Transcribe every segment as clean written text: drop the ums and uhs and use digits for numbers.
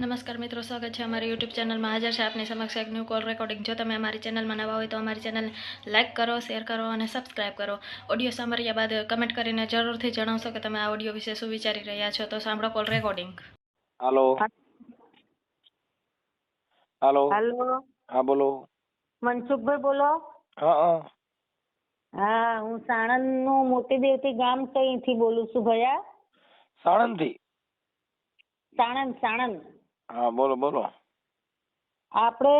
નમસ્કાર મિત્રો, સ્વાગત છે અમારી યુટ્યુબ ચેનલમાં. હાજર છે આપની સમક્ષ એક ન્યૂ કોલ રેકોર્ડિંગ. જો તમે અમારી ચેનલમાં નવા હોય તો અમારી ચેનલને લાઇક કરો, શેર કરો અને સબસ્ક્રાઇબ કરો. ઓડિયો સાંભળ્યા બાદ કમેન્ટ કરીને જરૂરથી જણાવશો કે તમે આ ઓડિયો વિશે શું વિચારી રહ્યા છો. તો સાંભળો કોલ રેકોર્ડિંગ. હાલો. હાલો. હાલો, હા બોલો. મનસુખભાઈ બોલો. હા. હા, હું સાણંદ નું મોટી દેવતી ગામ થી બોલું છું ભૈયા. સાણંદ થી? સાણંદ. હા બોલો બોલો. આપણે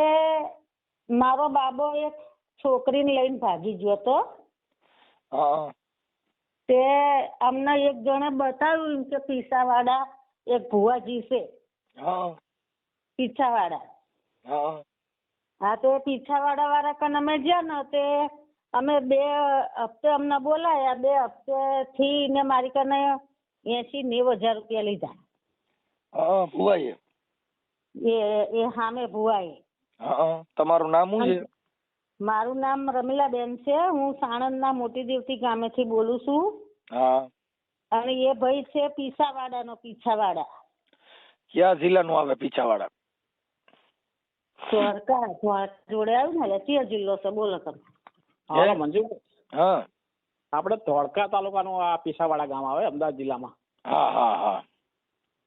મારો બાબો એક છોકરીને લઈને ભાગી ગયો તો. હા. તે અમને એક જણે બતાવ્યું કે પીસાવાડા એક ભુવાજી છે. હા. પીછાવાડા. હા. હા, તો પીછાવાડા વાળા કન અમે ગયા ને તે અમે 2 હપ્તે અમને બોલાયા. 2 હપ્તે થી ને મારી કને 80-90 હજાર રૂપિયા લીધા. હા ભુવાએ? એ સામે ભુવાએ. હા. તમારું નામ શું છે? મારું નામ રમીલાબેન છે. હું સાણંદના મોટી દેવતી ગામેથી બોલું છું. હા. અને એ ભાઈ છે પીછાવાડાનો. પીછાવાડા કયા જિલ્લાનું આવે પીછાવાડા? દ્વારકા જોડે આવ્યું ને, કયો જિલ્લો છે બોલો તમે? હા મંજુ, હા. આપણે ધોળકા તાલુકાનું આ પીસાવાડા ગામ આવે અમદાવાદ જિલ્લામાં. હા હા હા.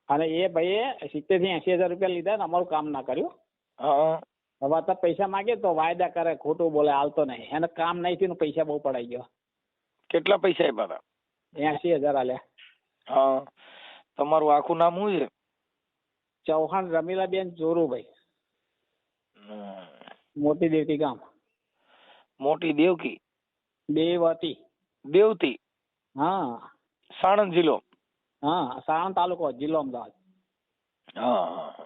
અને એ ભાઈએ 70 થી 80 હજાર રૂપિયા લીધા ને અમારું કામ ના કર્યું. હા. હવે તો પૈસા માંગે તો વાયદા કરે, ખોટું બોલે, હાલતો નહીં. એને કામ નહીં થયું, પૈસા બહુ પડાઈ ગયો. કેટલા પૈસા આપ્યા હતા? 80 હજાર આલ્યા. હા. તમારું આખું નામ શું છે? ચૌહાણ રમીલાબેન જોરુભાઈ, મોટી દેવતી ગામ. મોટી દેવકી? દેવતી. દેવતી? હા. સાણંદ જિલ્લો? હા, સાણંદ તાલુકો, જિલ્લો અમદાવાદ. હા.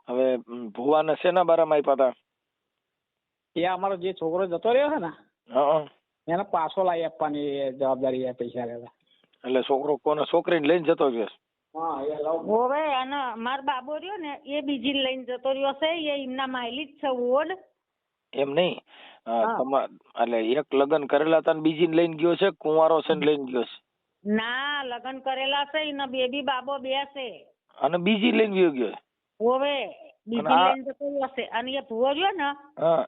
હવે ભુવાને શેના બારામાં આપ્યા હતા? એ અમારો જે છોકરો જતો રહ્યો છે ને, હા. એને પાછો લાવી આપવાની જવાબદારી પૈસા લેવા. એટલે છોકરો કોને છોકરીને લઈને જતો ગયો? હા, એ લવ. હોવે. અને મારો બાબો રહ્યો ને એ બીજી લઈને જતો રહ્યો છે. એ એમના માયલી જ છે ઓડ. એમ નહીં, એટલે એક લગ્ન કરેલા હતા ને બીજી લઈને ગયો છે, કુંવારો છે ને લઈને ગયો છે? ના, લગ્ન કરેલા છે. એના બેબી બાબો 2 છે. અને બીજી લઈને ગયો છે? હોવે, બીજી લઈને જતો રહ્યો છે. અને એ ભુવો રહ્યો ને, હા.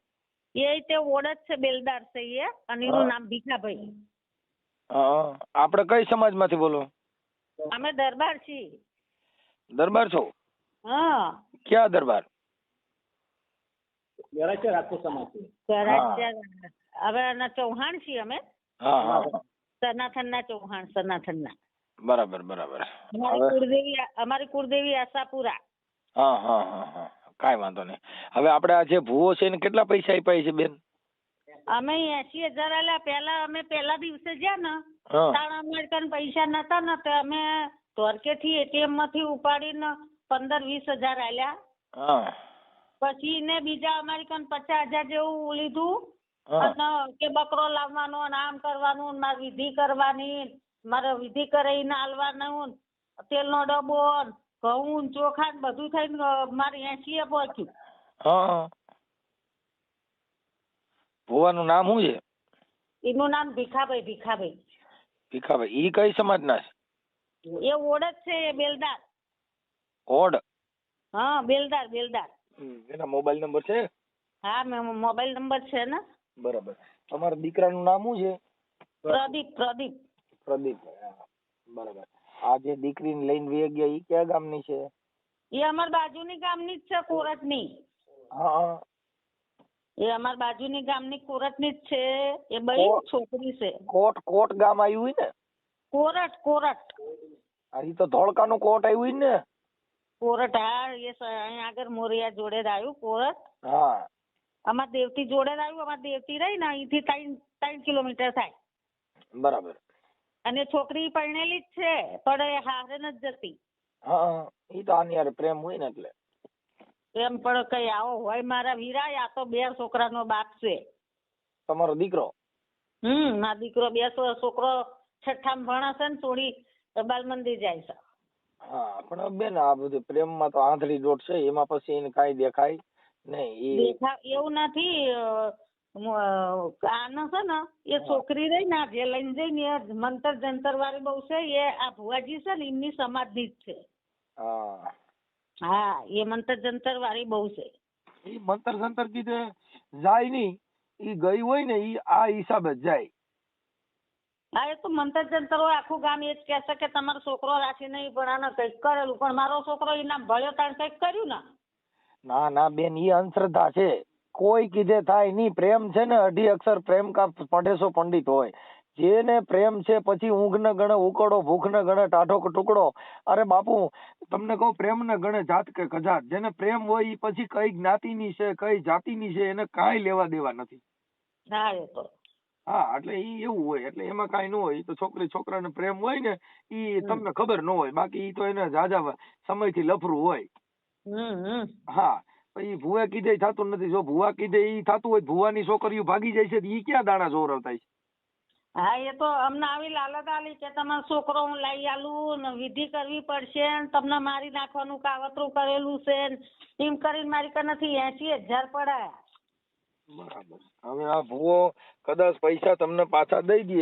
એ તે ઓડ જ છે, બેલદાર છે એ. અને એનું નામ ભીખાભાઈ. હા. આપણે કઈ સમાજમાંથી બોલો? અમે દરબાર છીએ. દરબાર છો? હા. ક્યાં દરબાર? રાજપૂત સમાજ. હવે એના ચૌહાણ છીએ અમે. હા હા. સનાથનના ચૌહાણ, સનાથનના. બરાબર બરાબર. અમારી કુળદેવી આશાપુરા. હા હા હા હા. કાંઈ વાંધો નહીં. હવે આપણે આ જે ભૂવો છે એને કેટલા પૈસા આપ્યા છે બેન? અમે 80 હજાર આલ્યા. અમે પહેલા દિવસે ગયા ને, હા. તાણ અમારે કન પૈસા નતા ને, તો અમે ધોરકેથી એટીએમ માંથી ઉપાડીને 15-20 હજાર આલ્યા. હા. પછી ને બીજા અમારી કન 50 હજાર જેવું લીધું. અને કે બકરો લાવવાનો, આમ કરવાનું, મારે વિધિ કરવાની, મારે વિધિ કરીને આલવાનું, તેલનો ડબ્બો, ઘઉં, ચોખા બધું થઈને મારે 80 પહોંચ્યું. હા. ભુવાનું નામ શું છે? એનું નામ ભીખાભાઈ. ભીખાભાઈ. ઈ કઈ સમાજના છે? એ ઓડ જ છે, એ બેલદાર. ઓડ? હા, બેલદાર. એના મોબાઈલ નંબર છે? હા, મોબાઈલ નંબર છે ને. બરાબર. તમારા દીકરાનું નામ શું છે? પ્રદીપ. પ્રદીપ. બરાબર. આ જે દીકરીને લઈને વે ગયા ઈ કયા ગામની છે? એ અમાર બાજુની ગામની જ છે, કોરટની. હા. એ અમાર બાજુની ગામની કોરટની જ છે. એ બઈ છોકરી છે. કોટ ગામ આવ્યું ને? કોરટ. ઈ તો ધોળકાનું કોટ આવ્યું ને? કોરટ. હા, એ અહીંયા આગળ મોરિયા જોડે જ આવ્યું કોરટ. હા. અમાર દેવતી જોડે જ આવ્યું. અમાર દેવતી રહી ને અહીંથી 3 કિલોમીટર થાય. બરાબર. અને છોકરી પરણેલી જ છે, પણ એ હારે નથી જતી. હા. ઈ તો આની હારે પ્રેમ હોય ને એટલે. એમ પણ કઈ આવો હોય મારા વીરા. આ તો 2 છોકરાનો બાપ છે. તમારો દીકરો? મારો દીકરો 2 છોકરો 6ઠ્ઠામાં ભણે છે ને, થોડી બાલ મંદિર જાય છે. હા, પણ બેન આ બધું પ્રેમમાં તો આંધળી દોટ છે. એમાં પછી એને કાંઈ દેખાય નહીં. એવું નથી. આનો છે ને, એ છોકરી રહી ને જે લઈને જઈને એ મંતર જંતર વાળી બહુ છે. એ આ ભુવાજી છે ને એમની સમાજની જ છે. હા. હા એ મંતર જંતર વાળી બહુ છે. ઈ મંતર સંતર કીધે જાય નહીં, ઈ ગઈ હોય ને ઈ આ હિસાબે જ જાય. હા એ તો મંતર જંતર હોય, આખું ગામ એ જ કહેશે કે તમારો છોકરો રાખી નહીં પણ આને કંઈક કરેલું, પણ મારો છોકરો એના ભળ્યો તાણ કંઈક કર્યું ને. ના ના બેન, ઈ અંધશ્રદ્ધા છે. કોઈ કીધે થાય નહીં. પ્રેમ છે ને 2.5 અક્ષર પ્રેમ કા પઢેસો પંડિત હોય. જેને પ્રેમ છે પછી ઊંઘ ન ગણે ઉકળો, ભૂખ ન ગણે ટાઢો ટુકડો. અરે બાપુ તમને કહું, પ્રેમ ન ગણે જાત કે કજાત. જેને પ્રેમ હોય ઈ પછી કઈ જ્ઞાતિની છે કઈ જાતિની છે એને કાંઈ લેવા દેવા નથી. હા એ તો હા એટલે ઈ એવું હોય, એટલે એમાં કાંઈ ન હોય. ઈ તો છોકરી છોકરાને પ્રેમ હોય ને ઈ તમને ખબર ન હોય, બાકી ઈ તો એને જાજા સમયથી લફરું હોય. હા પછી ભુવા કીધે થતું નથી. જો ભુવા કીધે ઈ થતું હોય, ભુવાની છોકરીઓ ભાગી જાય છે ઈ ક્યાં દાણા જોરવતા છે. હા એ તો અમને આવી લાલચ આલી કે તમારો છોકરો હું લઈ આલું ને વિધિ કરવી પડશે ને તમને મારી નાખવાનું કાવતરું કરેલું છે ને એમ કરીને મારી કનેથી 80,000 પડાયા. બરાબર. હવે આ ભુવો કદાચ પૈસા તમને પાછા દઈ દે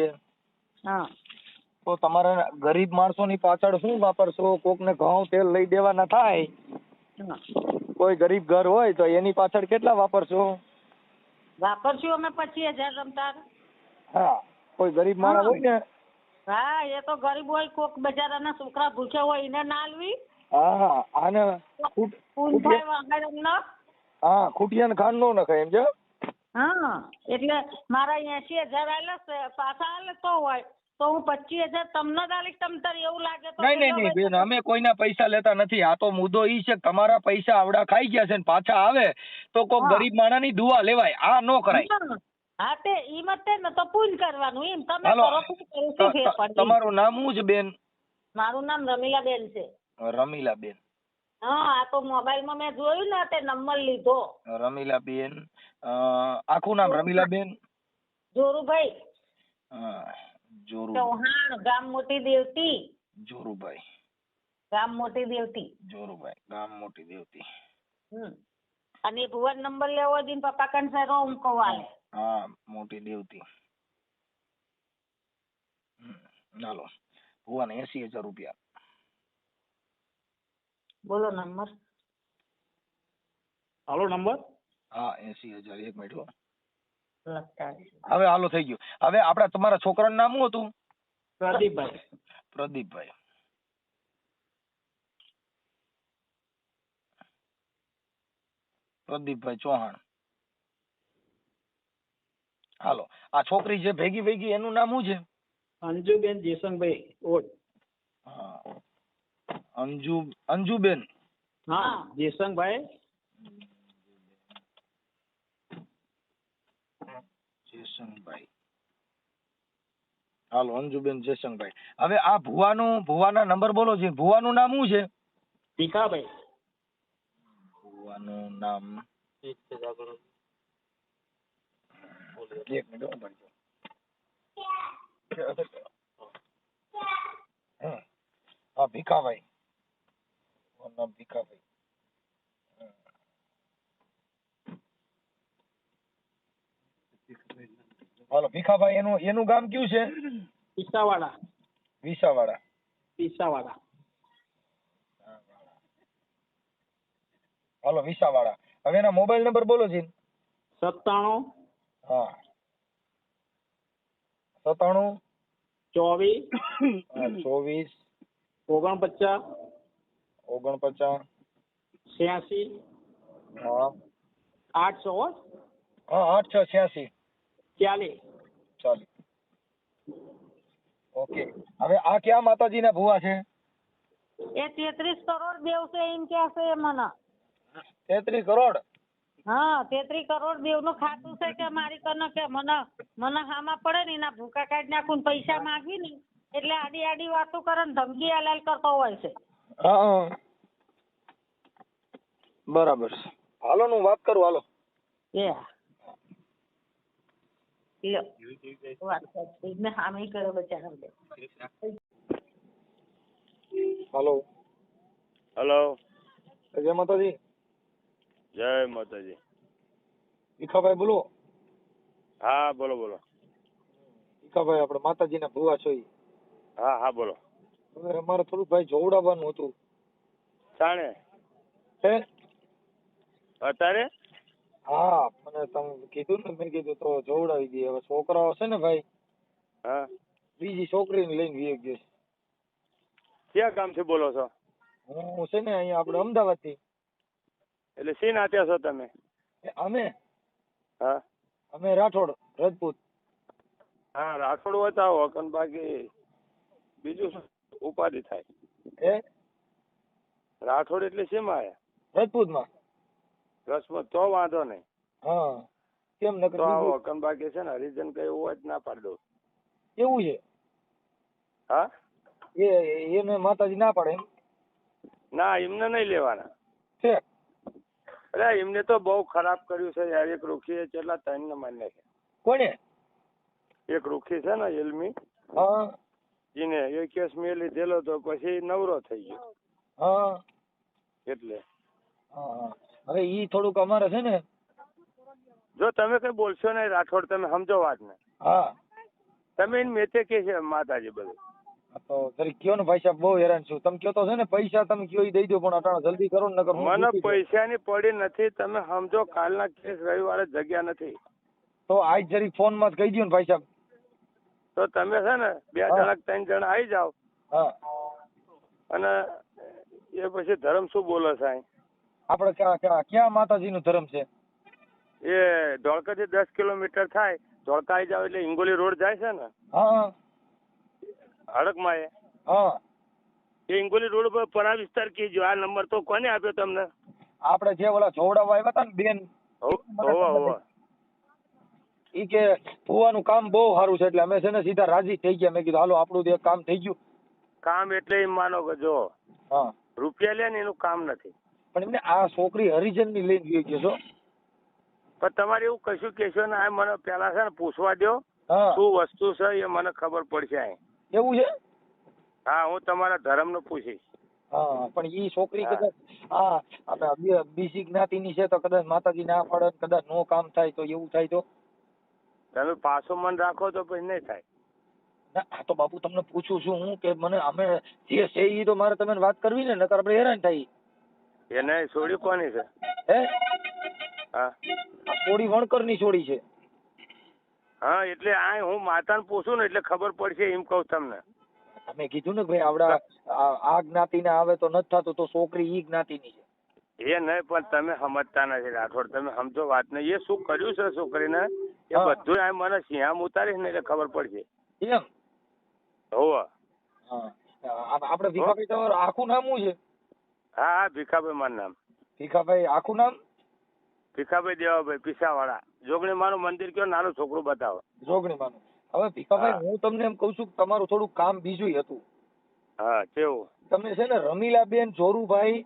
હા તો તમારે ગરીબ માણસોની પાછળ શું વાપરશો? કોકને ઘઉં તેલ લઈ દેવાના થાય, કોઈ ગરીબ ઘર હોય તો એની પાછળ કેટલા વાપરશો? વાપરશું અમે 25,000 રમતા. હા કોઈ ગરીબ માણસ હોય ને, હા એ તો ગરીબ હોય, કોક બજારના છોકરા ભૂખ્યા હોય એને ના આલવી. હા આને હા ખૂટિયાને ખાંડ નો નખાય એમ છે. હા એટલે મારા 80,000 આલે છે, પાછા આલે તો હોય તો હું 25,000 તમને જ આલીશ. તમ તાર એવું લાગે તો નહીં બેન, અમે કોઈના પૈસા લેતા નથી. આ તો મુદ્દો ઈ છે કે તમારા પૈસા આવડા ખાઈ ગયા છે ને પાછા આવે તો કોક ગરીબ માણસની દુઆ લેવાય, આ નો કરાય. હા તે ઈ મતે ને તો પૂન કરવાનું એમ તમે કરો શું ફેર પડે. તમારું નામ શું છે બેન? મારું નામ રમીલાબેન છે. રમીલાબેન. હા આ તો મોબાઈલમાં મેં જોયું ને તે નંબર લીધો. રમીલાબેન આખું નામ રમીલાબેન? જોરુભાઈ. જોરુ ચૌહાણ, ગામ મોટી દેવતી. જોરુભાઈ. ગામ મોટી દેવતી. જોરુભાઈ ગામ મોટી દેવતી. અને ભુવન નંબર લેવો હોય પપ્પા કંસારો હું કવાલે. હા મોટી દેવતી. ચાલો ભુવન 80,000 રૂપિયા. બોલો નંબર. હાલો નંબર. હા 80,000. 1 મિનિટ. લખતા હવે હાલો થઈ ગયું. હવે આપડા તમારા છોકરાનું નામ શું હતું? પ્રદીપભાઈ. પ્રદીપભાઈ. પ્રદીપભાઈ ચૌહાણ. હાલો આ છોકરી જે ભેગી એનું નામ શું છે? અંજુબેન જેસંગભાઈ ઓડ. હા અંજુબેન. હા જેસંગભાઈ. જેસંગભાઈ. હાલો અંજુબેન જેસંગભાઈ. હવે આ ભુવાના નંબર બોલો છે. ભુવાનું નામ શું છે? ભીખાભાઈ. ભુવાનું નામ એક મિનિટ. હા ભીખાભાઈ. ભીખાભાઈ. હાલો ભીખાભાઈ એનું ગામ કયું છે? પિસાવાડા. વિસાવાડા. પિસાવાડા. હાલો વિસાવાડા. હવે એના મોબાઈલ નંબર બોલો છે. 97. હા 97 24 24 49 86. હા 800. હા 8686 40. ઓકે. હવે આ ક્યાં માતાજીના ભુવા છે? એ 33 કરોડ દેવ છે એમ કે છે મને. 33 કરોડ? હા 33 કરોડ દેવ નું ખાતું છે કે મારી કને કે મને હામાં પડે ને એના ભૂકા કાઢી નાખું પૈસા માંગવી ને એટલે આડી વાતો કરે ને ધમકી હલાલ કરતો હોય છે. હા બરાબર. હાલો હું વાત કરું. હાલો હાલો. હેલો. જય માતાજી. જય માતાજી. ભીખાભાઈ બોલો. હા બોલો બોલો. ભીખાભાઈ આપણે માતાજીના ભુવા છો. હા બોલો. હવે અમારે થોડું ભાઈ જોવડાવવાનું હતું. શાણે? હે અત્યારે હા મને તમે કીધું ને, મેં કીધું તો જોવડાવી દઈએ. હવે છોકરાઓ છે ને ભાઈ, હા બીજી છોકરીને લઈને વી ગયો છે. ક્યાં ગામથી બોલો છો? હું છે ને અહીંયા આપણે અમદાવાદ થી. એટલે શી નાત્યા છો તમે? અમે હા અમે રાઠોડ રજપૂત. હા રાઠોડ હોય તો આવો, પણ બાકી બીજું શું ઉપાધિ થાય? હે રાઠોડ એટલે શેમાં આયા? રજપૂતમાં. રસમત તો વાંધો નહીં, હા કેમ નકર તો આવો. બીજું કન બાકી છે ને હરિજન કઈ હોય જ ના પાડી દઉં. એવું છે? હા એને માતાજી ના પાડે એમ ના, એમને નહીં લેવાના. છે? અરે એમને તો બહુ ખરાબ કર્યું છે યાર. એક રૂખી કેટલા ત્રણ ને મારી નાખ્યા. કોને? એક રૂખી છે ને એલમી, હા એને એ કેસ મેં લીધેલો તો પછી નવરો થઈ ગયો. હા એટલે હા. હવે ઈ થોડુંક અમારે છે ને. જો તમે કઈ બોલશો નહીં રાઠોડ, તમે સમજો વાત ને. હા તમે એને મેતે કે છે માતાજી બધું. તો જરી કયો ને ભાઈ સાહેબ, બહુ હેરાન છું. તમે કયો તો છે ને પૈસા તમે કયો ઈ દઈ દો, પણ અટાણે જલ્દી કરો ને નકર હું મને મૂકી દઉં. પૈસાની પડી નથી, તમે સમજો. કાલના કેસ રવિવારે જગ્યા નથી. તો આજ જરી ફોન માં જ કહી દો ને ભાઈ સાહેબ. તો તમે છે ને 2 હા. જણા 3 જણા આવી જાઓ. હા અને એ પછી ધર્મ શું બોલે સાહેબ? આપણે ક્યાં માતાજી નું ધર્મ છે? એ ધોળકા થી 10 કિલોમીટર થાય. ધોળકા આવી જાવ એટલે હિંગોલી રોડ જાય છે ને હા હડકમાં, હા એ હિંગોલી રોડ પર પરા વિસ્તાર કીજો. આ નંબર તો કોને આપ્યો તમને? આપણે જે ઓલા જોવડાવવા આવ્યા હતા ને બેન, હોવા ઈ કે ભુવાનું કામ બહુ સારું છે એટલે અમે છે ને સીધા રાજી થઈ ગયા. મેં કીધું હાલો આપણું એક કામ થઈ ગયું. કામ એટલે એમ માનો કે જો હા રૂપિયા લે ને એનું કામ નથી. પણ એમને આ છોકરી હરિજન ની લઈને ગઈ છો. પણ તમારે એવું કશું કહેશો ને, આ મને પેલા છે ને પૂછવા દો હા શું વસ્તુ છે, એ મને ખબર પડશે. અહીં એવું છે? હા, હું તમારા ધર્મ નું પૂછીશ. હા પણ ઈ છોકરી હા. કદાચ આપણે બીજી જ્ઞાતિની છે તો કદાચ માતાજી ના પાડે, કદાચ નો કામ થાય તો એવું થાય તો. તમે પાછું મન રાખો તો પછી નહીં થાય. ના આ તો બાપુ તમને પૂછું છું હું કે મને અમે જે છે ઈ તો મારે તમે વાત કરવી ને, નકર આપણે હેરાન થાય. એને છોડી કોની છે? હે હા આ થોડી વણકર ની છોડી છે. હા એટલે આ હું માતાને પૂછું ને એટલે ખબર પડશે એમ કહું તમને. તમે કીધું ને ભાઈ આવડા આ જ્ઞાતિ ને આવે તો નથી થતું, તો છોકરી ઈ જ્ઞાતિ ની છે. એ નહીં, પણ તમે સમજતા નથી રાઠોડ. તમે સમજો વાત ને. એ શું કર્યું છે છોકરીને એ હા. બધું આ મને સિંહામ ઉતારીશ ને એટલે ખબર પડશે. એમ? હોવા હા આપણે ભીખાભાઈ તમારું આખું નામ શું છે? હા હા ભીખાભાઈ મારું નામ. ભીખાભાઈ આખું નામ? ભીખાભાઈ દેવાભાઈ પીસાવાળા. જોગણી માનું મંદિર કયો, નાનું છોકરું બતાવો. જોગણી માનું. હવે ભીખાભાઈ હા. હું તમને એમ કઉ છું કે તમારું થોડું કામ બીજું હતું. હા કેવું? તમે છે ને રમીલાબેન જોરુભાઈ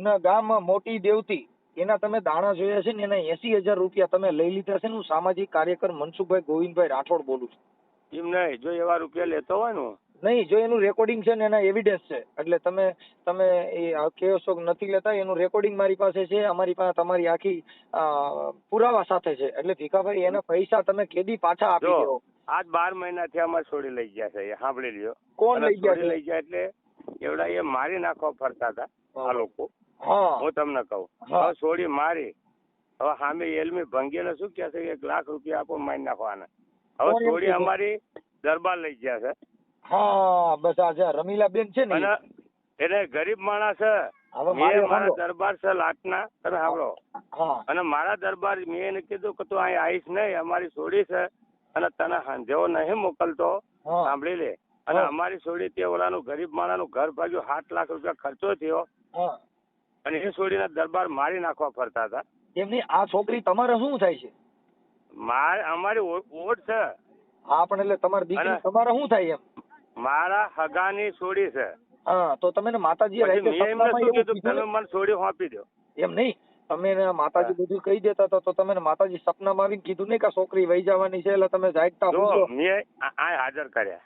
ના ગામ મોટી દેવતી, એના તમે દાણા જોયા છે ને, એના 80,000 રૂપિયા તમે લઈ લીધા છે ને. હું સામાજિક કાર્યકર મનસુખભાઈ ગોવિંદભાઈ રાઠોડ બોલું છું. એમ નહીં, જો એવા રૂપિયા લેતો હોય ને. નહીં, જો એનું રેકોર્ડિંગ છે ને એના એવિડન્સ છે. એટલે તમે એ કહો છો કે નથી લેતા, એનું રેકોર્ડિંગ મારી પાસે છે. અમારી પાસે તમારી આખી પુરાવા સાથે છે. એટલે ભીખાભાઈ એના પૈસા તમે કેદી પાછા આપી જો દો. આજ 12 મહિનાથી અમારે છોડી લઈ ગયા છે, એ સાંભળી લ્યો. કોણ અને લઈ ગયા છોડી છે? લઈ ગયા એટલે એવડા એ મારી નાખવા ફરતા હતા આ લોકો. હા હું તમને કહું, હા. હવે છોડી મારી. હવે સામે એલમી ભંગીને શું કહે છે, 1 લાખ રૂપિયા આપો મારી નાખવાના. હવે કોણ એમ છોડી કહે છે? અમારી દરબાર લઈ ગયા છે. હા બસ આ જે રમીલાબેન છે ને અને એને ગરીબ માણસ છે. હવે મારે મેં મારા સાંભળો. દરબાર છે લાટના, તમે સાંભળો. હા અને મારા દરબાર મેં એને કીધું કે તું અહીં આવીશ નહીં, અમારી છોડી છે અને તને જેવો નહીં મોકલતો, હા સાંભળી લે. અને હા. અમારી છોડી તે ઓલાનું ગરીબ માણાનું ઘર ભાગ્યું, 7 લાખ રૂપિયા ખર્ચો થયો. હા અને એ છોડીના દરબાર મારી નાખવા ફરતા હતા. એમની આ છોકરી તમારે શું થાય છે? અમારી ઓટ છે. હા પણ એટલે તમારી દીકરી અને- તમારે શું થાય એમ? મારા હગાની છોડી છે. હા તો તમે માતાજી પછી મેં એમને શું કીધું, તમે મને છોડી સોંપી દો. એમ નહીં, તમે એને માતાજી બધું કહી દેતા હતા તો તમે એને માતાજી સપનામાં આવીને કીધું નહીં કે આ છોકરી વહી જવાની છે, એટલે તમે જાગતા જો પૂછો. મેં આ હાજર કર્યા,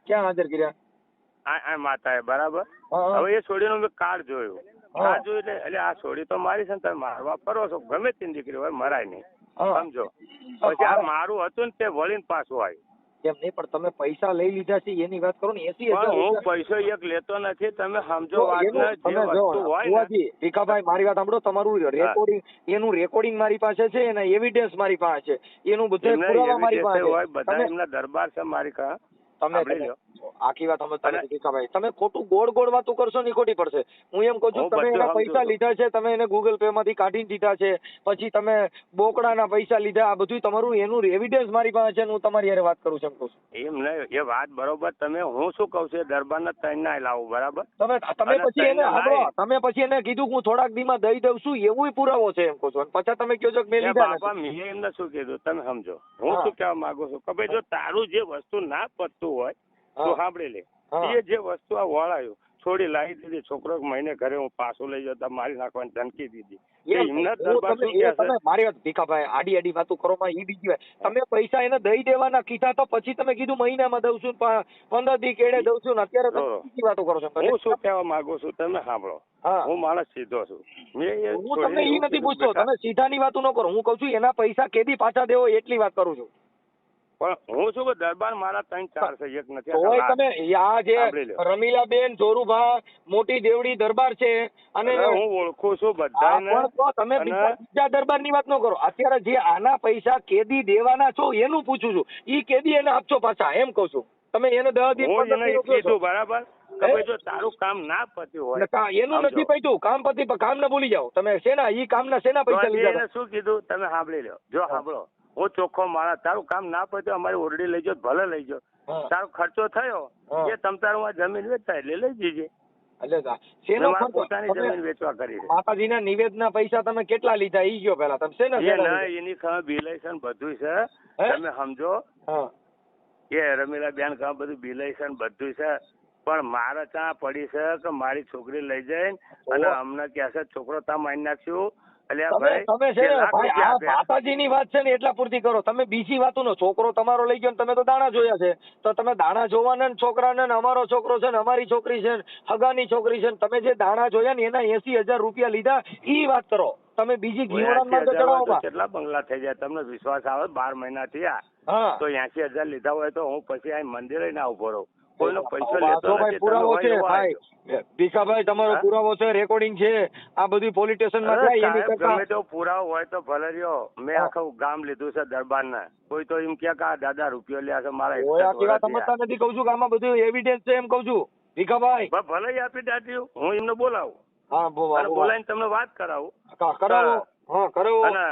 ક્યાં હાજર કર્યા? આ માતાએ, બરાબર. હા હા. હવે એ છોડીનું મેં કાર્ડ જોયું. હા. કાર્ડ જોયું એટલે આ છોડી તો મારી છે ને, તમે મારવા ફરો છો. ગમે તેની દીકરી હોય, મરાય નહીં, હા સમજો. પછી આ મારું હતું ને તે વળીને પાછું આવ્યું. એમ નહીં, પણ તમે પૈસા લઈ લીધા છે એની વાત કરો ને. 80,000 પણ હું રૂપિયા. પૈસો એક લેતો નથી, તમે સમજો તો વાત એનું ને. જે તમે જો વસ્તુ હોય ને, ભુવાજી, ભીખાભાઈ મારી વાત સાંભળો. તમારું રેકોર્ડિંગ, એનું રેકોર્ડિંગ મારી પાસે છે, એના એવિડન્સ મારી પાસે છે, એનું બધા એમને પુરાવા મારી એવી પાસે રીતે હોય, છે. બધા તમે એમના દરબાર છે મારી પાસે. તમે સાંભળી લો. આખી વાત સમજતા અને- નથી ભીખાભાઈ. તમે ખોટું ગોળ ગોળ વાતો કરશો ને ઈ ખોટી પડશે. હું એમ કહું છું હું તમે બધું એના સમજુ પૈસા છું. લીધા છે, તમે એને ગૂગલ પે માંથી કાઢીને દીધા છે, પછી તમે બોકડાના પૈસા લીધા, આ બધું તમારું એનું એવિડન્સ મારી પાસે છે ને હું તમારી હારે વાત કરું છું એમ કહું છું. એમ નહીં, એ વાત બરોબર. તમે હું શું કહું છું, દરબારના ત્રણ ના લાવું, બરાબર. તમે અને પછી એને તઈને સાંભળો, લાવી. તમે પછી એને કીધું કે હું થોડાક દીમાં દઈ દઉં છું, એવું પુરાવો છે એમ કહું છું. અને પછી તમે કહો છો કે મેં એ લીધા બાપા નથી. મેં એમને શું કીધું તમે સમજો. હું હા. શું કહેવા માંગુ છું કે ભાઈ જો તારું જે વસ્તુ ના પતતું હોય તો હા. સાંભળી લે. હા. એ જે વસ્તુ આ વળાયું છોડી લાવી દીધી, છોકરો એક મહિને ઘરે હું પાછું લઈ જતા મારી નાખવાની ધમકી દીધી. એમ એમના હું દરબાર તમે- શું કહે છે? તમે મારી વાત ભીખાભાઈ, આડી આડી વાતો કરો માં ઈ બીજી વાત. તમે પૈસા એને દઈ દેવાના કીધા તો પછી તમે કીધું મહિનામાં દઉં છું, 15 દી કેડે દઉં છું, ને અત્યારે તમે જો. બીજી વાતો કરો છો. હું શું કહેવા માંગુ છું તમે સાંભળો. હા. હું માણસ સીધો છું. મેં એ હું છોડીને તમને ઈ એવું નથી કીધું, પૂછતો, બેટા, તમે સીધાની વાતો ન કરો. હું કઉ છું એના પૈસા કેદી પાછા દેવો એટલી વાત કરું છું. પણ હું શું કે દરબાર મારા 3-4 છે, એક નથી. તોય આખા તમે આ જે સાંભળી લો. રમીલાબેન, જોરુભા, મોટી દેવડી દરબાર છે, અને અરે હું ઓળખું છું હા, બધાને. પણ તો તમે અને- બીજા દરબારની વાત ન કરો. અત્યારે જે આના પૈસા કેદી દેવાના છો એનું પૂછું છું. ઈ કેદી એને આપશો પાછા એમ કઉ છું. તમે એને 10 દિન હું 15 એને દિન કીધું બરાબર કે ભાઈ જો તારું કામ ના પત્યું હોય એનું સમજો. નથી પૈતું કામ પતિ કામ ને ભૂલી જાઓ તમે. શેના ઈ કામના શેના તો પૈસા મેં લીધા એને હતા? શું કીધું તમે સાંભળી લો. જો સાંભળો, હું ચોખ્ખો માણસ, તારું કામ ના પત્યું અમારી ઓરડી લઈ જાઓ, ભલે લઈ જાઓ. હા. તારો ખર્ચો થયો હા. એ તમ તારું આ જમીન વેચતા એટલે લઈ જજે. એટલે મેં શેનો મારા ખર્ચો? પોતાની તમે જમીન વેચવા કરી છે. માતાજીના નિવેદના પૈસા તમે કેટલા લીધા ઈ ગયો પેલા. તમે શેના એ શેના ના લીધા? એની ખબર બિલેશન બધું છે. હે? તમે સમજો હા. કે રમીલા બેન ખબર બધું બિલેશન બધું છે. પણ મારે ત્યાં પડી છે કે મારી છોકરી લઈ જઈને અને અમને કહે છે છોકરો ત્યાં મારી નાખ્યું. એટલે આ તમે ભાઈ છે 2 ને લાખ ભાઈ, રૂપિયા આ આપ્યા. માતાજીની વાત છે ને એટલા પૂરતી કરો. તમે બીજી વાતોનો છોકરો તમારો લઈ ગયો ને તમે તો દાણા જોયા છે, તો તમે દાણા જોવાના ને છોકરાને ને અમારો છોકરો છે ને અમારી છોકરી છે ને હગાની છોકરી છે ને તમે જે દાણા જોયા ને એના 80,000 રૂપિયા લીધા ઈ વાત કરો. તમે બીજી ઘીવડામાં તો 80,000 હોય તો ચડાવોમાં. કેટલા બંગલા થઈ જાય તમને વિશ્વાસ આવે? 12 મહિના થયા હા. તો 80,000 લીધા હોય તો હું પછી આ મંદિરે ના ઉભો રહું. કોઈનો પૈસો આ લેતો તો ભાઈ નથી. પુરાવો તમે છે હોય એવો ભાઈ. આવજો. ભીખાભાઈ તમારો હા? પુરાવો છે, રેકોર્ડિંગ છે, આ બધું પોલીસ સ્ટેશનમાં અરે જાય એની સાહેબ, કરતા ગમે તેવો પુરાવો હોય તો ભલે રહ્યો. મેં હા. આખું ગામ લીધું છે દરબારના. કોઈ તો એમ કે આ દાદા રૂપિયો લ્યા છે મારા ઓય આ 61 કેવા વર્ષ થયા. સમજતા નથી. કહું છું કે આમાં બધું એવિડન્સ છે એમ કહું છું ભીખાભાઈ. ભલે ઈ આપી દાટ્યું, હું એમને બોલાવું હા અને બોલાવીને તમને વાત કરાવું. કરાવો. હા કરાવો. અને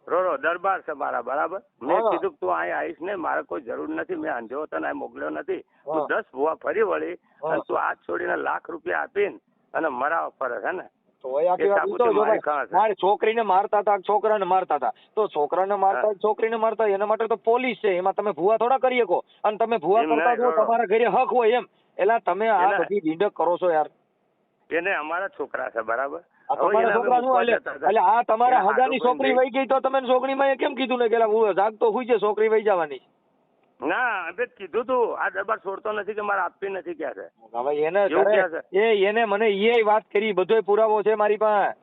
રોરો દરબાર છે મારા, બરાબર. મેં હા. કીધું કે તું અહીંયા આવીશ ને, મારે કોઈ જરૂર નથી. મેં અંજો તને અહીં મોકલ્યો નથી. તું હા. 10 ભુવા ફરી વળી હા. અને તું આજ છોડીને લાખ રૂપિયા આપીને અને મરાવા ફરે છે ને. તો ઓય આ એ કેવા સાબુતી ઈ તો જો મારી ભાઈ, ખાસ છે. મારી છોકરીને મારતા હતા, છોકરાને મારતા હતા, તો છોકરાને મારતા હા. છોકરીને મારતા એના માટે તો પોલીસ છે. એમાં તમે ભુવા થોડા કરી શકો. અને તમે ભુવા એમ કરતા નહીં, જો બરોબર. તમારા ઘરે હક હોય એમ. એટલે તમે આ એને- બધી ડીંડક કરો છો યાર. એને અમારા છોકરા છે, બરાબર. આ હવે તમારા એને છોકરા અમે શું મૂકવા એટલે જતા હતા. એટલે આ તમારા એને હગાની હાડું છોકરી બાંધી- વહી ગઈ તો તમે છોકરીમાં એ કેમ કીધું ને કે લા જાગતો હુઈ છે છોકરી વહી જવાની? ના હવે કીધું તું આ દરબાર છોડતો નથી કે મારે આપવી નથી કે છે. હવે એને એવું ઘરે- કહે છે. એને મને એ વાત કરી, બધોય પુરાવો છે મારી પાસે.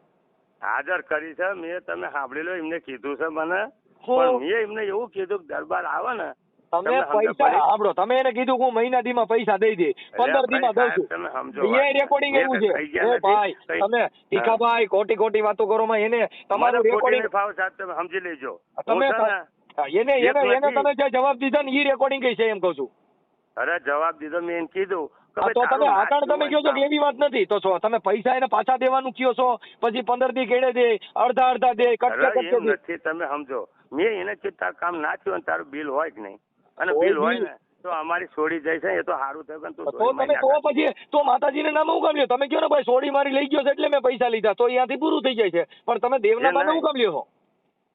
હાજર કરી છે મેં. તમે સાંભળી લો, એમને કીધું છે મને. શું? પણ મેં એમને એવું કીધું કે દરબાર આવે ને તમે તમને સમજ પૈસા પડી? સાંભળો, તમે એને કીધું કે હું મહિના દીમાં પૈસા દઈ દે, 15 દીમાં દઉં છું. તમે સમજો એ વાત. રેકોર્ડિંગ મેં એવું કઈ છે. ખાઈ ગયા એ નથી. ભાઈ કઈ- તમે ભીખાભાઈ ખોટી ખોટી વાતો કરો માં એને મને તમારું ખોટી રેકોર્ડિંગ નહીં ફાવે સાહેબ, તમે સમજી લેજો. તમે હું છે ને, એને એક એને એને નથી. તમે જે જવાબ દીધા ને એ રેકોર્ડિંગ છે એમ કહું છું. અરે જવાબ દીધો મેં એને કીધું કે હા, ભાઈ તો તમે તારું આગળ તમે કહો છો કે એવી વાત નથી તો છો તમે પૈસા એને પાછા દેવાનું કયો છો, પછી 15 દી કેડે દે, અડધા દે, અરે કટકે એમ દે. નથી, તમે સમજો. મેં એને કીધું તારું કામ ના થયું અને તારું બિલ હોય કે નહીં, અને કોઈ બિલ હોય બિલ- ને તો અમારી છોડી જાય છે એ તો સારું થયું કે તું તો છોડી તમે મારી તો નાખ. પછી તો માતાજીને નામ હું કામ લ્યો? તમે કહો ને ભાઈ સોડી મારી લઈ ગયો છે એટલે મેં પૈસા લીધા, તો અહીંયાથી પૂરું થઈ જાય છે. પણ તમે દેવના એ બાને નહીં. હું કામ લ્યો છો?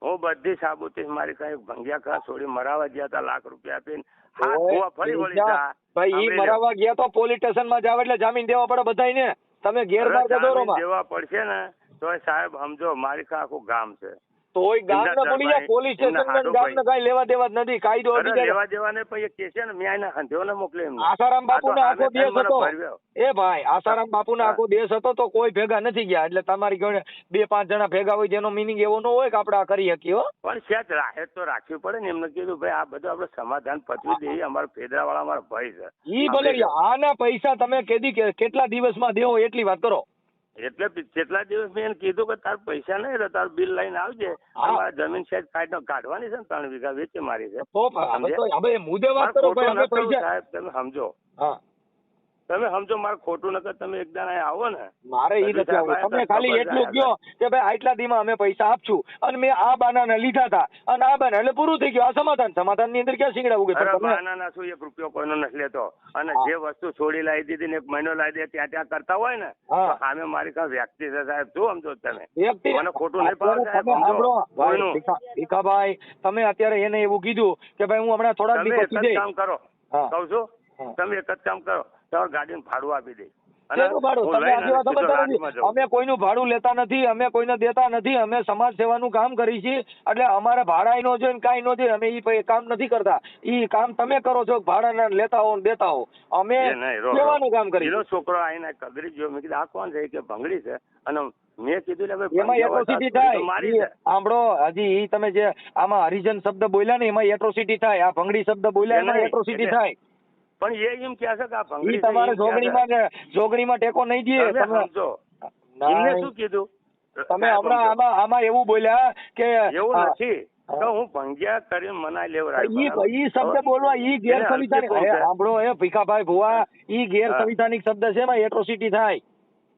હું બધી સાબુતી મારી કઈ ભંગ્યા કા છોડી મરાવા ગયા હતા, લાખ રૂપિયા આપીને હાથ ઓય, ભુવા ફરી વળી પૈસા- જા. ભાઈ ઈ સાંભળી લો. મરાવા ગયા તો પોલીસ સ્ટેશનમાં જાવ એટલે જામીન દેવા પડે બધાયને. તમે અરે ગેરમાર્ગે જામીન દોરોમાં. દેવા પડશે ને તો સાહેબ સમજો મારી કા આખું ગામ છે. તોય ગામ ને ભૂલી જાય, પોલીસ સ્ટેશન ગામ ને કઈ લેવા દેવા જ નથી, કાયદો અધિકાર લેવા દેવાને પછી કે છે ને મેં આને હંધ્યોને મોકલે એમ. આસારામ બાપુ ને આખો દેશ હતો ભરવ્યો. એ ભાઈ, આસારામ બાપુ ને આખો દેશ હતો તો કોઈ ભેગા નથી ગયા. એટલે તમારી ઘરે 2-5 જણા ભેગા હોય તેનો મિનિંગ એવો ન હોય કે આપણે આ કરી શકીએ. હો પણ સેજ રાહત તો રાખવી પડે ને. એમને કીધું ભાઈ આ બધું આપણે સમાધાન પતવી દઈએ, અમારા ફેદરાવાળા અમારા ભાઈ છે. ઈ ભલે આના પૈસા તમે કેટલા દિવસમાં દેવો એટલી વાત કરો. એટલે કેટલા દિવસ મેં એને કીધું કે તાર પૈસા નહીં તો તાર બિલ લઈને આવજે, અમારે જમીન સેજ કાઢવાની છે ને 3 વીઘા વેચી મારી છે. તો હવે મુદ્દે વાત કરો ભાઈ, અમે પૈસા સાહેબ તમે સમજો. હા તમે સમજો, મારે ખોટું નકર તમે એક દાણા આવો ને. મારે ઈ નથી આવવું. તમે ખાલી એટલું કહો કે ભાઈ આટલા દીમાં અમે પૈસા આપશું અને મેં આ બાનાને લીધા હતા અને આ બાના એટલે પૂરું થઈ ગયું. આ સમાધાન ની અંદર ક્યાં શીંગડા ઉગે? બાના શું 1 રૂપિયો કોઈનો નથી લેતો. અને જે વસ્તુ છોડી લાવી દીધી ને 1 મહિનો લાવી દે ત્યાં કરતા હોય ને, સામે મારી કાં વ્યક્તિ છે સાહેબ. શું સમજો તમે? મને ખોટું નહીં પાડે. ભીખાભાઈ તમે અત્યારે એને એવું કીધું કે ભાઈ હું હમણાં થોડાક દિવસ એક જ કામ કરો, કહું છું તમે એક જ કામ કરો, તમારે ગાડીનું ભાડું આપી દે. અમે કોઈનું ભાડું લેતા નથી, અમે કોઈને દેતા નથી. અમે સમાજ સેવાનું કામ કરી છીએ એટલે અમારે ભાડા નો જોઈએ કાંઈ નો જોઈએ. અમે ઈ કામ નથી કરતા. ઈ કામ તમે કરો છો, ભાડા લેતા હો દેતા હો. અમે સેવાનું કામ કરી. છોકરો આવીને કગરી ગયો. મેં કીધું આ કોણ છે કે ભંગડી છે. અને મેં કીધું એમાં એટ્રોસિટી થાય. સાંભળો હજી ઈ તમે જે આમાં હરિજન શબ્દ બોલ્યા ને એમાં એટ્રોસિટી થાય. આ ભંગડી શબ્દ બોલ્યા એમાં એટ્રોસિટી થાય. પણ એ એમ કહે છે કે આ ભંગડી તમારે જોગણીમાં ટેકો નહીં દે. તમે સમજો એમને શું કીધું તમે હમણાં આમાં એવું બોલ્યા કે એવું નથી તો હું ભંગ્યા કરીને મનાઈ લેવરાય. ઈ શબ્દ બોલવા ઈ ગેરસંવિધાનિક. સાંભળો એ ભીખાભાઈ ભુવા, ઈ ગેરસંવિધાનિક શબ્દ છે, એમાં એટ્રોસિટી થાય.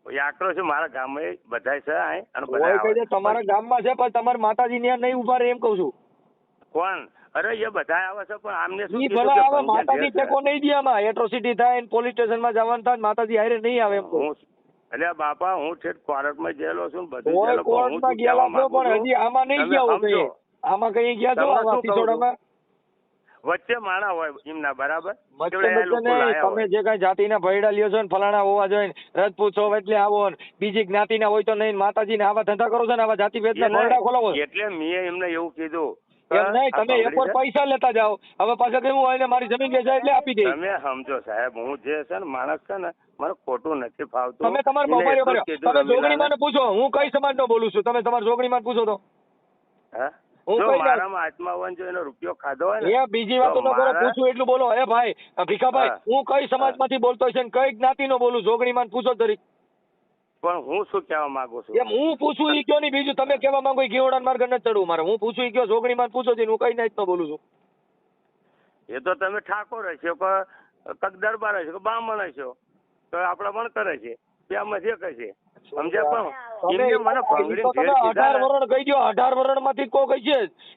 આક્રોશ મારા ગામમાં બધાય છે અને તમારા ગામમાં છે પણ તમારા માતાજી ત્યાં નહીં ઉભા રહે એમ કઉ છું. કોણ? અરે એ બધા આવે છે પણ આમને શું ઈ ભલે આવે, માતાજી ટેકો નહીં દે. આમાં એટ્રોસિટી થાય, પોલીસ સ્ટેશન માં જવાનું થાય, માતાજી હારે નહીં આવે એમ કહું. એટલે બાપા હું ઠેઠ કોર્ટમાં ગયેલો છું, બધું કોર્ટમાં ગયેલા છો પણ હજી આમાં નહીં ગયા હોય. આમાં કઈ ગયા છો ખીચોડામાં? વચ્ચે માણા હોય એમના બરાબર. તમે જે કઈ જાતિના ભયડા લ્યો છો ને ફલાણા હોવા જોઈએ, રજપૂત છો એટલે આવો, બીજી જ્ઞાતિના હોય તો નહીં. માતાજીને આવા ધંધા કરો છો ને, આવા જાતિ ભેદના ભયડા ખોલાવો. એટલે મેં એમને એવું કીધું એમ નહીં, તમે એક વાર પૈસા લેતા જાઓ, હવે પાછા કેવું હોય ને મારી જમીન વેચાય એટલે આપી દે. તમે સમજો સાહેબ, હું જે છે ને માણસ છે ને મને ખોટું નથી ફાવતું. તમે તમારા મોબાઈલ કર્યો, તમે જોગણીમાં પૂછો હું કઈ સમાજ નો બોલું છું. તમે તમારા જોગણીમાં પૂછો તો મારામાં આત્મા હોય જો એનો રૂપિયો ખાધો હોય ને. એ બીજી વાતો ન કરો, પૂછું એટલું બોલો. એ ભાઈ ભીખાભાઈ, હું કઈ સમાજમાંથી બોલતો છે ને કઈ જ્ઞાતિનો બોલું, જોગણીમાં પૂછો તરી. પણ હું શું કહેવા માંગુ છું? એમ હું પૂછું ઈ કયો નહીં, બીજું તમે કહેવા માંગો ઘેવડા માર્ગ નથી ચડવું મારે. હું પૂછું ઈ કયો, જોગણીમાં પૂછો છે, હું કઈ નાઈટ નો બોલું છું. એ તો તમે ઠાકોર હશો કે કક દરબાર હશો કે બ્રાહ્મણ હશો તો આપડા પણ કરે છે, ત્યાંમાં જે કહે છે સમજ્યા. પણ એમને મને ભંગડી 18 વરણ કહી દો, 18 વરણ માંથી કોઈ કહી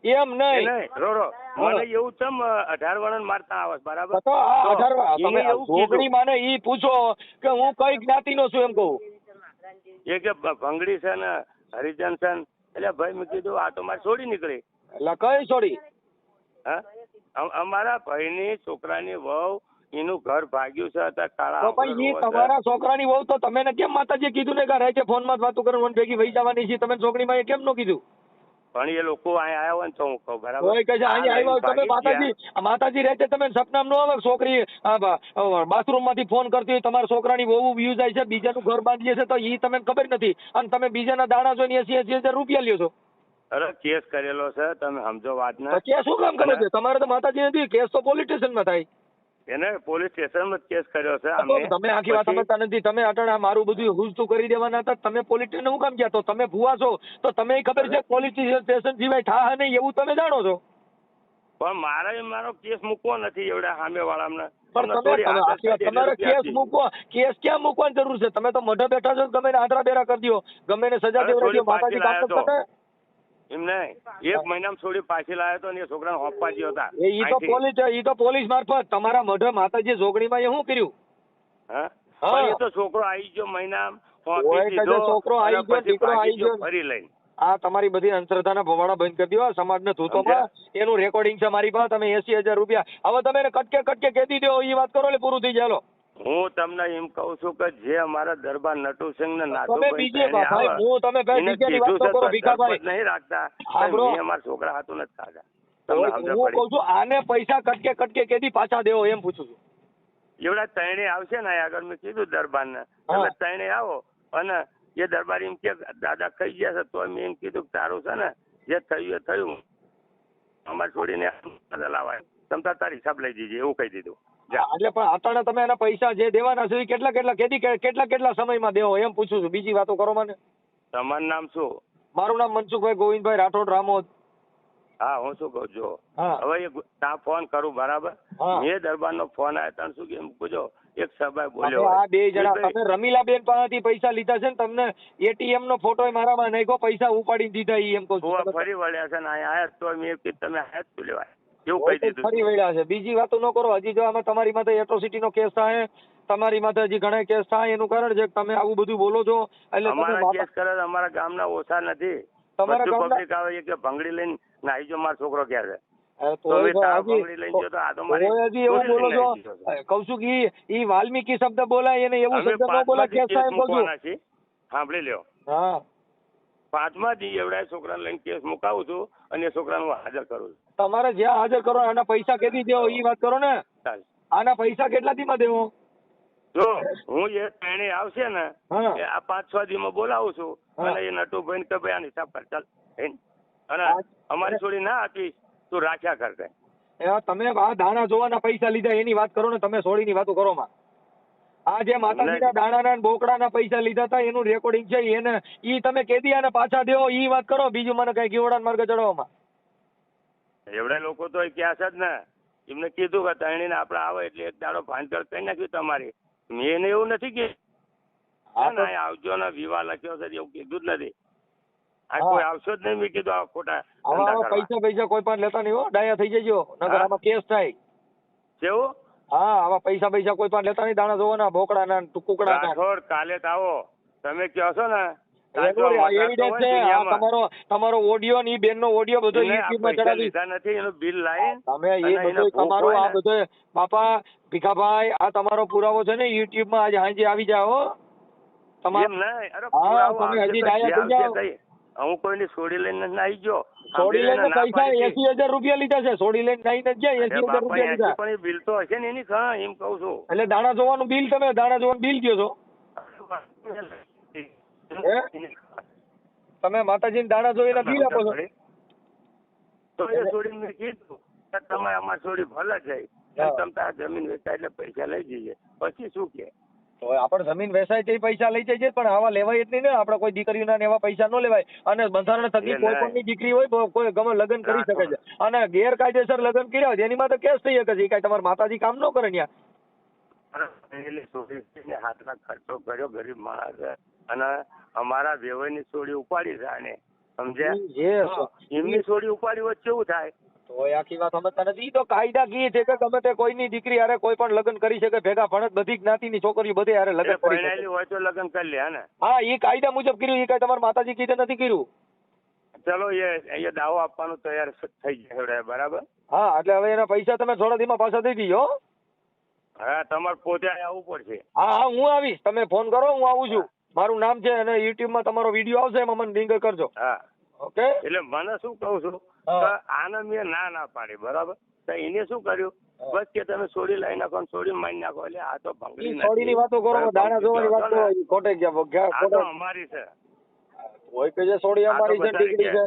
છે એમ નહીં. રોરો મને એવું છે 18 વરણ મારતા આવે બરાબર. તો 18 જોગણી માને ઈ પૂછો કે હું કઈ જ્ઞાતિ નો છું એમ કહું. એ કે ભંગડી છે ને હરિજન છે ને, એટલે ભાઈ મેં કીધું આ તો મારે છોડી નીકળી. એટલે કઈ છોડી? હા અમારા ભાઈની છોકરાની વહુ એનું ઘર ભાગ્યું છે અત્યારે કાળા. પણ ઈ તમારા છોકરાની વહુ તો તમે કેમ માતાજી કીધું ને કે રહે છે ફોન માં વાતો કરવાની ભેગી વહી જવાની છે, તમે છોકરીમાં એ કેમ નો કીધું? પણ એ લોકો અહીંયા આવ્યા હોય ને તો હું કહું બરાબર. કોઈ કહે છે અહીંયા આવ્યા તમે માતાજી રહે છે, તમે સપનામ નો આવે છોકરી બાથરૂમ માંથી ફોન કરતી હોય, તમારા છોકરાની વહુ વ્યૂ જાય છે, બીજાનું ઘર બાંધીએ છે તો ઈ તમને ખબર નથી અને તમે બીજાના દાણા જોઈને 80,000 રૂપિયા લ્યો છો. અરે કેસ કરેલો છે, તમે સમજો વાત ને. કેસ શું કામ કરે છે? તમારે તો માતાજી નથી, કેસ તો પોલીસ સ્ટેશન માં થાય. એને પોલીસ સ્ટેશનમાં કેસ કર્યો છે. તમે આખી વાત સમજતા નથી. તમે અટણ મારું બધું હુજતું કરી દેવાના હતા, તમે પોલીસ સ્ટેશન હું કામ ગયા? તો તમે ભૂવા છો તો તમે ખબર છે પોલીસ સ્ટેશન સિવાય થા નહીં એવું તમે જાણો છો. પણ મારો કેસ મૂકવો નથી એવડા સામે વાળાને. પણ તમારે કેસ મૂકવો, કેસ ક્યાં મૂકવાની જરૂર છે? તમે તો મઢે બેઠા છો, ગમે આંતરા બેરા કરી દો, ગમે ને સજા દેવડાવી દો. માતાજી કામ કરતા એમ નહીં, 1 મહિનામાં છોડી પાછી લાવ્યો તો ને છોકરાને હોપવા ગયો હતા. ઈ તો પોલીસ મારફત તમારા મઢે માતાજી જોગણીમાં એ શું કર્યું? હા એ તો છોકરો આવી ગયો મહિનામાં, છોકરો આવી ગયો, દીકરો આવી ગયો ફરી લઈને. આ તમારી બધી અંધશ્રદ્ધાના ભવાડા બંધ કરી દો. સમાજને ધૂતોમાં એનું રેકોર્ડિંગ છે મારી પાસે. તમે 80,000 રૂપિયા હવે તમે કટકે કટકે કહેતી દો, એ વાત કરો એટલે પૂરું થઈ જાય. હું તમને એમ કહું છું કે જે અમારા દરબાર નટુસિંહ ને તમે બીજે ભાઈ હું તમે બીજાની વાત ન કરો ભીખાભાઈ નહીં રાખતા સાંભળો અમારા છોકરા હાથું નથી ખાતા હું કહું છું આને પૈસા કટકે કેદી પાછા દેવો એમ પૂછું છું એવડા ત્રણે આવશે ને આગળ મેં કીધું દરબાર ને તમે ત્રણે આવો અને એ દરબાર એમ કે દાદા ખાઈ ગયા છે તો મેં એમ કીધું કે તારું છે ને જે થયું એ થયું અમારે છોડીને લાવાય તમે તારી હિસાબ લઈ દીધી એવું કહી દીધું એટલે પણ અત્યારે તમે એના પૈસા જે દેવાના છે એ કેટલા સમયમાં દેવો એમ પૂછું છું બીજી વાતો કરો મને તમારું નામ શું મારું નામ મનસુખભાઈ ગોવિંદભાઈ રાઠોડ રામોદ હા હું શું કહું છું હવે ત્યાં ફોન કરું બરાબર મેં દરબાર નો ફોન આવ્યો તને શું કેમ પૂછો એક સભાએ બોલ્યો આ બે જણા તમે રમીલાબેન પાસેથી પૈસા લીધા છે ને તમને એટીએમ નો ફોટો મારામાં નાખ્યો પૈસા ઉપાડી દીધા એમ કહું છું ફરી વળ્યા છે ને અહીંયા આયા તો મેં કીધું તમે આયા જ લેવાય એવું કહી દીધું ફરી વળ્યા છે બીજી વાતો ન કરો હજી જો આમાં તમારી માથે એટ્રોસિટી નો કેસ થાય તમારી માથે હજી ઘણા કેસ થાય એનું કારણ છે તમે આવું બધું બોલો છો એટલે અમારા કેસ કરે અમારા ગામના ઓછા નથી તમારા ગામના પબ્લિક આવે કે ભંગડી લઈને નાઈ જો મારો છોકરો ક્યાં છે કઉ છું કે ઈ વાલ્મીકી શબ્દ બોલાય એને એવું શબ્દ ન બોલાય કેસ થાય કહું સાંભળી લ્યો હા 5મા દી એવડા છોકરાને લઈને કેસ મુકાવું છું અને એ છોકરાને હું હાજર કરું છું તમારે જ્યાં હાજર કરો આના પૈસા કેદી દેવો ઈ વાત કરો ને આના પૈસા કેટલા દી માં દેવો જો હું એ ત્રણે આવશે ને આ 5-6 દી માં બોલાવું છું અને એ નટુભાઈ કે ભાઈ આનો હિસાબ કર ચાલ અને અમારી છોડી ના આપીશ તું રાખ્યા કરતે તમે આ દાણા જોવાના પૈસા લીધા એની વાત કરો ને તમે સોળીની વાતો કરો માં આ જે માતાજીના દાણાના બોકડાના પૈસા લીધા હતા એનું રેકોર્ડિંગ છે એને ઈ તમે કેદી આને પાછા દેવો ઈ વાત કરો બીજું મને કઈ ગીવડાના માર્ગે ચડવામાં એવડા લોકો તો ક્યાં છે જ ને એમને કીધું કે ત્રણેને આપણે આવે એટલે એક દાડો ભાંજગળ કરી નાખ્યું તમારી મેં એને એવું નથી કે આવજો ને વિવાહ લખ્યો છે એવું કીધું જ નથી આ કોઈ આવશો જ નહીં મેં કીધું આ ખોટા પૈસા કોઈ પણ લેતા નહીં હો ડાયા થઈ જજો નકર આમાં કેસ થાય કેવું હા આવા પૈસા કોઈ પણ લેતા નહીં દાણા જોવાના બોકડાના ટુકડાના રાઠોડ કાલે તો આવો તમે કહો છો ને એવિડન્સ છે તમારો ઓડિયો ની બેન નો ઓડિયો બધો યુટ્યુબ માં ચડાવી નથી એનું બિલ લાવી તમે એ બધું તમારું આ બધું બાપા ભીખાભાઈ આ તમારો પુરાવો છે ને યુટ્યુબ માં આજે હાંજે આવી જાઓ તમે હજી ડાયા થઈ જાઓ હું કોઈની છોડી લઈને આવી ગયો છોડી લઈને પૈસા 80,000 રૂપિયા લીધા છે છોડી લઈને નહીં નથી ગયા 80,000 રૂપિયા લીધા પણ બિલ તો હશે ને એની એમ કહું છું એટલે દાણા જોવાનું બિલ તમે દાણા જોવાનું બિલ દો છો તમે માતાજીને દાણા જોઈને બિલ આપો છો તો એ છોડીને કીધું તમે અમાર છોડી ભલે જાય તમે તારા જમીન વેચાય એટલે પૈસા લઈ જઈએ પછી શું કે તો આપણે જમીન વેચાય તે પૈસા લઈ જઈએ પણ આવા લેવાય જ નહીં ને આપણે કોઈ દીકરીઓના એવા પૈસા ન લેવાય અને બંધારણ થકી કોઈ પણની દીકરી હોય કોઈ ગમે લગ્ન કરી શકે છે અને ગેરકાયદેસર લગ્ન કર્યા હોય એની માટે કેસ થઈ શકે છે કઈ તમારે માતાજી કામ ન કરે ત્યાં હાથના ખર્ચો કર્યો ગરીબ માણસ અને અમારા વેવાઈની છોડી ઉપાડી છે આને સમજ્યા એમની છોડી ઉપાડી વચ્ચે કેવું થાય તો આખી વાત સમજતા નથી તો કાયદા કી છે કે ગમે તે કોઈની દીકરી હારે કોઈ પણ લગ્ન કરી શકે ભેગા ભણત બધી જ્ઞાતિની છોકરીઓ બધે હારે લગ્ન કરી શકે હોય તો લગ્ન કરી લે ને હા એ કાયદા મુજબ કર્યું એ કઈ તમારા માતાજી કીધે નથી કર્યું ચલો એ દાવો આપવાનું તૈયાર થઈ જાય બરાબર હા એટલે હવે એના પૈસા તમે થોડા દીમાં પાછા દઈ દીજો હા તમારે પોતે આવવું પડશે હા હું આવીશ તમે ફોન કરો હું આવું છું મારું નામ છે અને યુટ્યુબ માં તમારો વિડીયો આવશે એમાં મને લિંક કરજો હા ઓકે એટલે મને શું કહું છું આને મેં ના પાડી બરાબર તો એને શું કર્યું બસ કે તમે છોડી લઈ નાખો છોડી મારી નાખો એટલે આ તો ભંગડી છોડીની વાતો કરો દાણા જોવાની વાત કરો ખોટે ગયા અમારી છે હોય કે જે છોડી અમારી છે દીકરી છે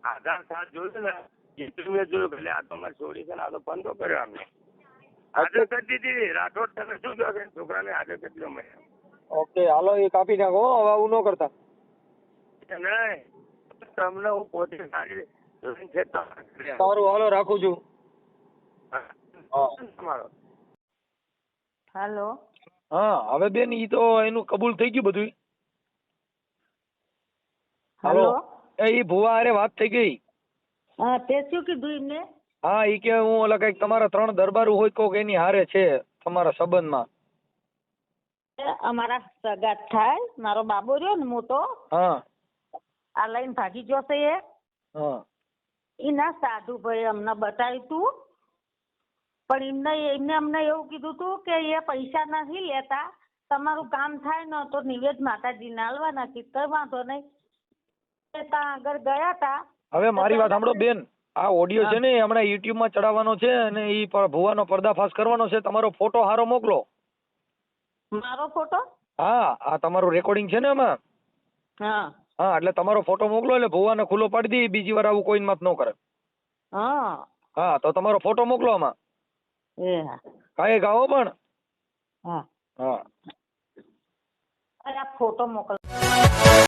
આધાર કાર્ડ જોયું ને એટલું મેં જોયું એટલે આ તો અમારી છોડી છે ને આ તો બંધો કર્યો અમને હાજર કરી દીધી રાઠોડ તમે શું કહો છો છોકરાને હાજર કરી દો મેં ઓકે હાલો એ કાપી નાખો હવે આવું ન કરતા નહીં તમને હું પોતે સારું હાલો રાખું છું હાલો હા હવે બેન ઈ તો એનું કબૂલ થઈ ગયું બધું હાલો એ ભુવા અરે વાત થઈ ગઈ હા તે શું કીધું એમને હા ઈ કે હું ઓલા કઈક તમારા 3 દરબારું હોય કોક એની હારે છે તમારા સંબંધમાં અમારા સગા થાય મારો બાબો રહ્યો ને મોટો હા આ લઈને ભાગી ગયો છે એ હા ના સાધુ ભાઈ અમને બતાવ્યું તું પણ એમને અમને એવું કીધું હતું કે એ પૈસા નથી લેતા, તમારું કામ થાય ને તો નિવેદ માતાજીને આલવાના. કીધું વાંધો નહીં. ત્યાં આગળ ગયા તા. હવે મારી વાત સાંભળો બેન, આ ઓડિયો છે ને હમણાં યુટ્યુબ માં ચડાવવાનો છે અને ઈ ભુવાનો પર્દાફાશ કરવાનો છે. તમારો ફોટો હારો મોકલો. મારો ફોટો? હા, આ તમારું રેકોર્ડિંગ છે ને એમાં. હા હા, એટલે તમારો ફોટો મોકલો એટલે ભુવાને ખુલ્લો પાડી દે, બીજી વાર આવું કોઈ મત ન કરે. હા હા, તો તમારો ફોટો મોકલો આમાં. એ હા કાંઈ ગાઓ પણ. હા હા, અરે આ ફોટો મોકલ.